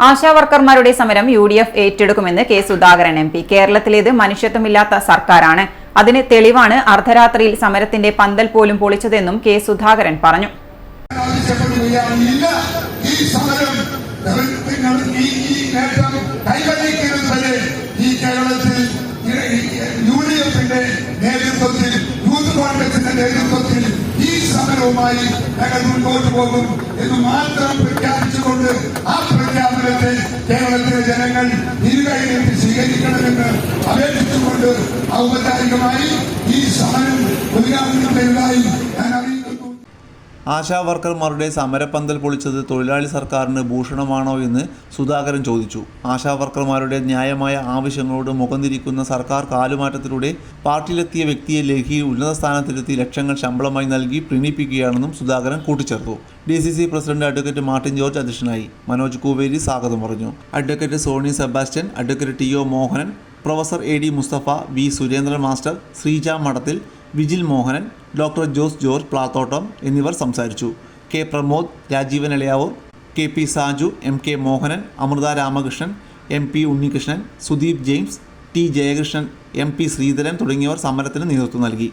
ആശാവർക്കർമാരുടെ സമരം UDF ഏറ്റെടുക്കുമെന്ന് K Sudhakaran MP. കേരളത്തിലേത് മനുഷ്യത്വമില്ലാത്ത സർക്കാരാണ്. അതിന് തെളിവാണ് അർദ്ധരാത്രിയിൽ സമരത്തിന്റെ പന്തൽ പോലും പൊളിച്ചതെന്നും കെ സുധാകരൻ പറഞ്ഞു. ഈ സമരവുമായി ഞങ്ങൾ മുന്നോട്ട് പോകും എന്ന് മാത്രം പ്രഖ്യാപിച്ചുകൊണ്ട് ആ പ്രഖ്യാപനത്തെ കേരളത്തിലെ ജനങ്ങൾ ഇരുകൈയിലേക്ക് സ്വീകരിക്കണമെന്ന് അപേക്ഷിച്ചുകൊണ്ട് ഔപചാരികമായി ഈ സമരം ഉദ്ഘാടനത്തിനായി ഞാൻ അറിയിക്കുന്നു. ആശാ വർക്കർമാരുടെ സമരപ്പന്തൽ പൊളിച്ചത് തൊഴിലാളി സർക്കാരിന് ഭൂഷണമാണോ എന്ന് സുധാകരൻ ചോദിച്ചു. ആശാ വർക്കർമാരുടെ ന്യായമായ ആവശ്യങ്ങളോട് മുഖം തിരിക്കുന്ന സർക്കാർ കാലുമാറ്റത്തിലൂടെ പാർട്ടിയിലെത്തിയ വ്യക്തിയെ ലഹി ഉന്നത സ്ഥാനത്തിലെത്തി ലക്ഷങ്ങൾ ശമ്പളമായി നൽകി പ്രീണിപ്പിക്കുകയാണെന്നും സുധാകരൻ കൂട്ടിച്ചേർത്തു. DCC president advocate Martin George അധ്യക്ഷനായി. മനോജ് കൂവേരി സ്വാഗതം പറഞ്ഞു. Advocate Soni Sebastian, advocate TO Mohanan, professor AD Musthafa, V Surendran master, Sreeja Madathil, Vijil Mohanan, doctor Jose George Plathottam എന്നിവർ സംസാരിച്ചു. K Pramod, Rajeevan Elayavoor, KP Saju, MK Mohanan, Amritha Ramakrishnan, MP Unnikrishnan, Sudeep James, T Jayakrishnan, MP Sreedharan തുടങ്ങിയവർ സമരത്തിന് നേതൃത്വം നൽകി.